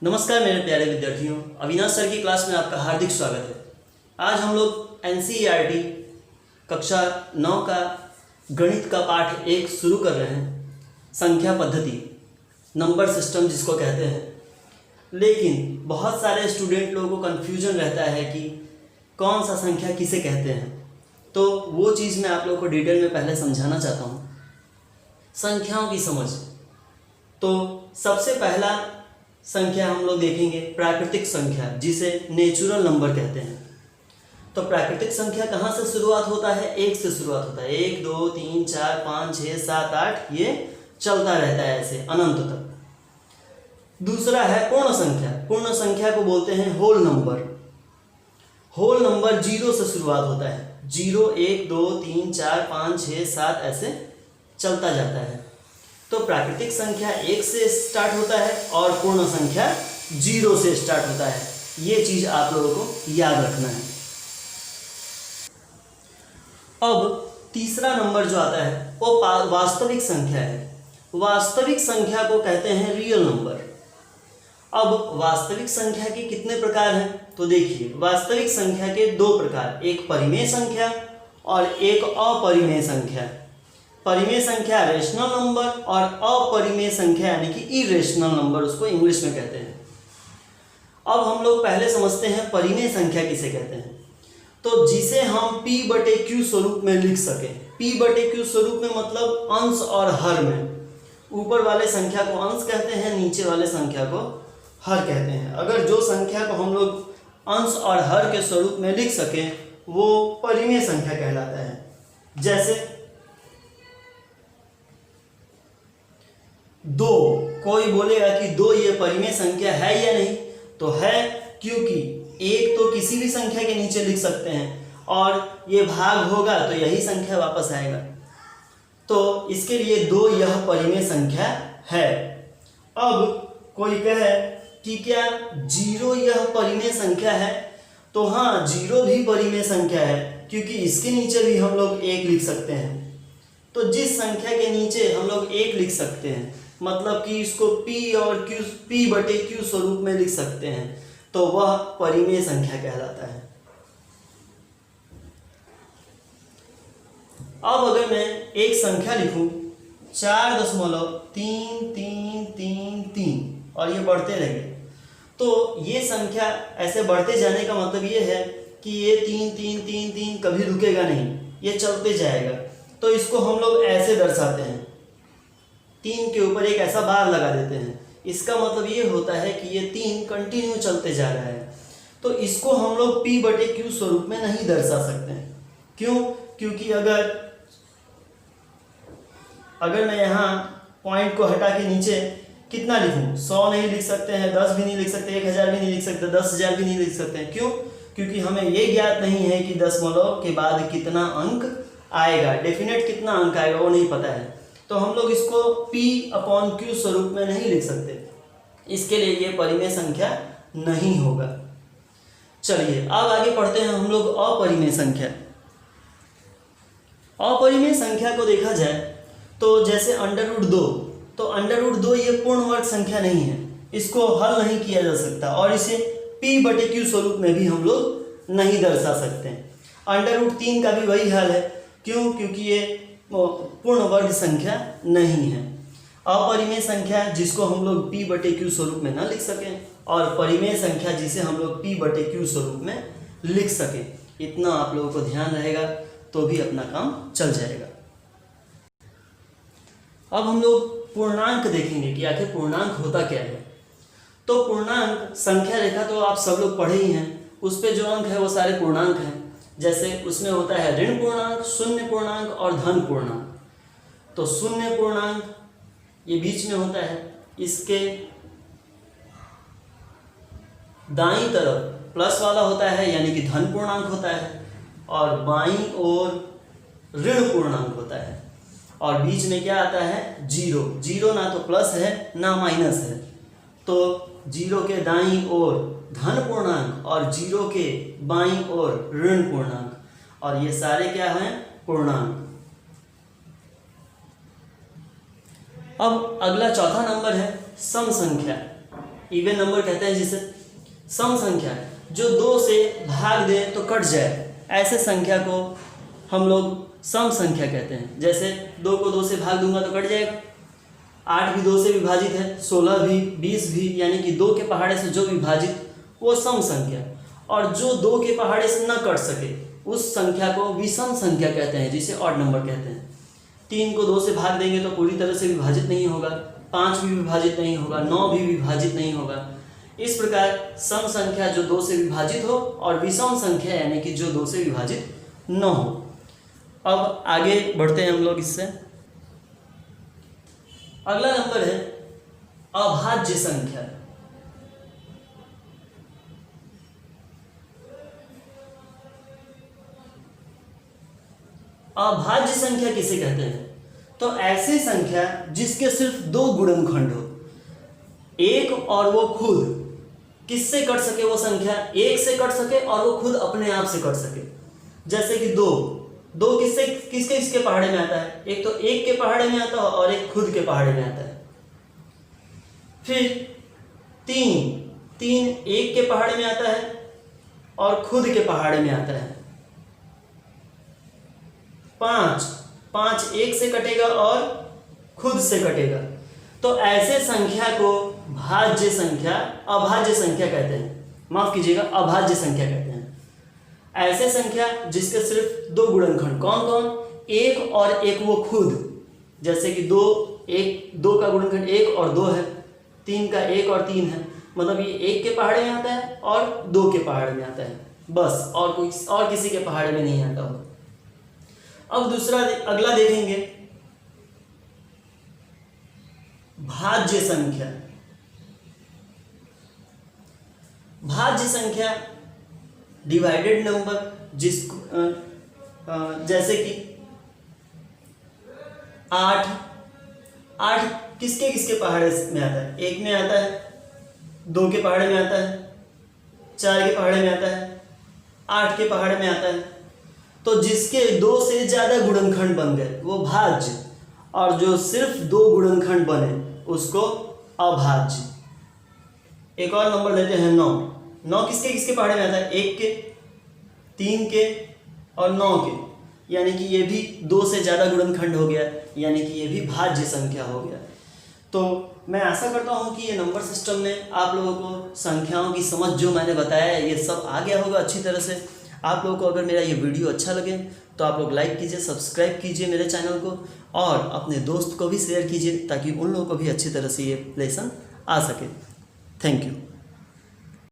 नमस्कार मेरे प्यारे विद्यार्थियों, अविनाश सर की क्लास में आपका हार्दिक स्वागत है। आज हम लोग एनसीईआरटी कक्षा 9 का गणित का पाठ 1 शुरू कर रहे हैं, संख्या पद्धति, नंबर सिस्टम जिसको कहते हैं। लेकिन बहुत सारे स्टूडेंट लोगों को कन्फ्यूजन रहता है कि कौन सा संख्या किसे कहते हैं, तो वो चीज़ मैं आप लोगों को डिटेल में पहले समझाना चाहता हूँ। संख्याओं की समझ, तो सबसे पहला संख्या हम लोग देखेंगे प्राकृतिक संख्या, जिसे नेचुरल नंबर कहते हैं। तो प्राकृतिक संख्या कहाँ से शुरुआत होता है? 1 से शुरुआत होता है। 1 2 3 4 5 6 7 8 ये चलता रहता है ऐसे अनंत तक। दूसरा है पूर्ण संख्या। पूर्ण संख्या को बोलते हैं होल नंबर। होल नंबर 0 से शुरुआत होता है। 0 1 2 3 4 5 6 7 ऐसे चलता जाता है। तो प्राकृतिक संख्या 1 से स्टार्ट होता है और पूर्ण संख्या 0 से स्टार्ट होता है। ये चीज़ आप लोगों को याद रखना है। अब तीसरा नंबर जो आता है वो वास्तविक संख्या है। वास्तविक संख्या को कहते हैं रियल नंबर। अब वास्तविक संख्या के कितने प्रकार हैं? तो देखिए, वास्तविक संख्या के 2 प्रकार, एक परिमेय संख्या और एक अपरिमेय संख्या। परिमेय संख्या रेशनल नंबर और अपरिमेय संख्या यानी कि इरेशनल नंबर, उसको इंग्लिश में कहते हैं। अब हम लोग पहले समझते हैं परिमेय संख्या किसे कहते हैं। तो जिसे हम p/q स्वरूप में लिख सकें। p/q स्वरूप में मतलब अंश और हर में। ऊपर वाले संख्या को अंश कहते हैं, नीचे वाले संख्या को हर कहते हैं। अगर जो संख्या को हम लोग अंश और हर के स्वरूप में लिख सकें वो परिमेय संख्या कहलाता है। जैसे 2, कोई बोलेगा कि 2 ये परिमेय संख्या है या नहीं? तो है, क्योंकि 1 तो किसी भी संख्या के नीचे लिख सकते हैं और ये भाग होगा तो यही संख्या वापस आएगा। तो इसके लिए 2 यह परिमेय संख्या है। अब कोई कहे कि क्या 0 यह परिमेय संख्या है? तो हाँ, 0 भी परिमेय संख्या है, क्योंकि इसके नीचे भी हम लोग 1 लिख सकते हैं। तो जिस संख्या के नीचे हम लोग 1 लिख सकते हैं, मतलब कि इसको p और q, p/q स्वरूप में लिख सकते हैं, तो वह परिमेय संख्या कहलाता है। अब अगर मैं एक संख्या लिखूं 4.3333 और ये बढ़ते लगे, तो ये संख्या ऐसे बढ़ते जाने का मतलब ये है कि ये 3 3 3 3 कभी रुकेगा नहीं, ये चलते जाएगा। तो इसको हम लोग ऐसे दर्शाते हैं, 3 के ऊपर एक ऐसा बार लगा देते हैं। इसका मतलब ये होता है कि ये 3 कंटिन्यू चलते जा रहा है। तो इसको हम लोग p/q स्वरूप में नहीं दर्शा सकते हैं। क्यों? क्योंकि अगर मैं यहाँ पॉइंट को हटा के नीचे कितना लिखूँ, 100 नहीं लिख सकते हैं, 10 भी नहीं लिख सकते, 1000 भी नहीं लिख सकते, 10,000 भी नहीं लिख सकते हैं। क्यों? क्योंकि हमें ये ज्ञात नहीं है कि दशमलव के बाद कितना अंक आएगा, डेफिनेट कितना अंक आएगा वो नहीं पता है। तो हम लोग इसको p/q स्वरूप में नहीं लिख सकते, इसके लिए ये परिमेय संख्या नहीं होगा। चलिए अब आगे पढ़ते हैं हम लोग अपरिमेय संख्या। अपरिमेय संख्या को देखा जाए तो जैसे √2, तो √2 ये पूर्ण वर्ग संख्या नहीं है, इसको हल नहीं किया जा सकता और इसे p/q स्वरूप में भी हम लोग नहीं दर्शा सकते हैं। √3 का भी वही हाल है। क्यों? क्योंकि ये पूर्ण वर्ग संख्या नहीं है। अपरिमेय संख्या जिसको हम लोग p/q स्वरूप में ना लिख सकें, और परिमेय संख्या जिसे हम लोग p/q स्वरूप में लिख सकें। इतना आप लोगों को ध्यान रहेगा तो भी अपना काम चल जाएगा। अब हम लोग पूर्णांक देखेंगे कि आखिर पूर्णांक होता क्या है। तो पूर्णांक संख्या रेखा तो आप सब लोग पढ़े ही हैं, उस पे जो अंक है वो सारे पूर्णांक हैं। जैसे उसमें होता है ऋण पूर्णांक, शून्य पूर्णांक और धन पूर्णांक। तो शून्य पूर्णांक ये बीच में होता है, इसके दाईं तरफ प्लस वाला होता है यानी कि धन पूर्णांक होता है, और बाईं ओर ऋण पूर्णांक होता है, और बीच में क्या आता है? 0। 0 ना तो प्लस है ना माइनस है। तो 0 के दाईं ओर धन पूर्णांक और 0 के बाईं ओर ऋण पूर्णांक, और ये सारे क्या हैं? पूर्णांक। अब अगला चौथा नंबर है सम संख्या। इवन नंबर कहते हैं जिसे। सम संख्या जो 2 से भाग दे तो कट जाए, ऐसे संख्या को हम लोग सम संख्या कहते हैं। जैसे 2 को 2 से भाग दूंगा तो कट जाएगा। 8 भी 2 से विभाजित है, 16 भी, 20 भी, यानी कि 2 के पहाड़े से जो विभाजित वो सम संख्या। और जो 2 के पहाड़े से न कट सके उस संख्या को विषम संख्या कहते हैं, जिसे ऑड नंबर कहते हैं। 3 को 2 से भाग देंगे तो पूरी तरह से विभाजित नहीं होगा, 5 भी विभाजित नहीं होगा, 9 भी विभाजित नहीं होगा। इस प्रकार सम संख्या जो 2 से विभाजित हो और विषम संख्या यानी कि जो 2 से विभाजित न हो। अब आगे बढ़ते हैं हम लोग इससे। अगला नंबर है अभाज्य संख्या। अभाज्य संख्या किसे कहते हैं? तो ऐसी संख्या जिसके सिर्फ 2 गुणनखंड हो, एक और वो खुद किससे कट सके, वो संख्या 1 से कट सके और वो खुद अपने आप से कट सके। जैसे कि 2 किससे किसके पहाड़े में आता है? एक तो 1 के पहाड़े में आता है और एक खुद के पहाड़े में आता है। फिर 3 1 के पहाड़े में आता है और खुद के पहाड़े में आता है। 5 1 से कटेगा और खुद से कटेगा। तो ऐसे संख्या को अभाज्य संख्या कहते हैं। माफ कीजिएगा, अभाज्य संख्या कहते हैं। ऐसे संख्या जिसके सिर्फ 2 गुणनखंड, कौन कौन? 1 और एक वो खुद। जैसे कि 2 का गुणनखंड 1 और 2 है, 3 का 1 और 3 है, मतलब ये 1 के पहाड़े में आता है और 2 के पहाड़े में आता है, बस। और किसी के पहाड़े में नहीं आता हो। अब अगला देखेंगे भाज्य संख्या। भाज्य संख्या डिवाइडेड नंबर, जैसे कि 8 किसके पहाड़े में आता है? 1 में आता है, 2 के पहाड़े में आता है, 4 के पहाड़े में आता है, 8 के पहाड़े में आता है। तो जिसके 2 से ज़्यादा गुणनखंड बन गए वो भाज्य, और जो सिर्फ 2 गुणनखंड बने उसको अभाज्य। एक और नंबर लेते हैं 9 किसके पहाड़े में आता है? 1 के, 3 के और 9 के, यानी कि ये भी 2 से ज़्यादा गुणनखंड हो गया, यानी कि ये भी भाज्य संख्या हो गया। तो मैं आशा करता हूँ कि ये नंबर सिस्टम में आप लोगों को संख्याओं की समझ जो मैंने बताया है ये सब आ गया होगा अच्छी तरह से। आप लोगों को अगर मेरा ये वीडियो अच्छा लगे तो आप लोग लाइक कीजिए, सब्सक्राइब कीजिए मेरे चैनल को, और अपने दोस्त को भी शेयर कीजिए ताकि उन लोगों को भी अच्छी तरह से ये लेसन आ सके। Thank you.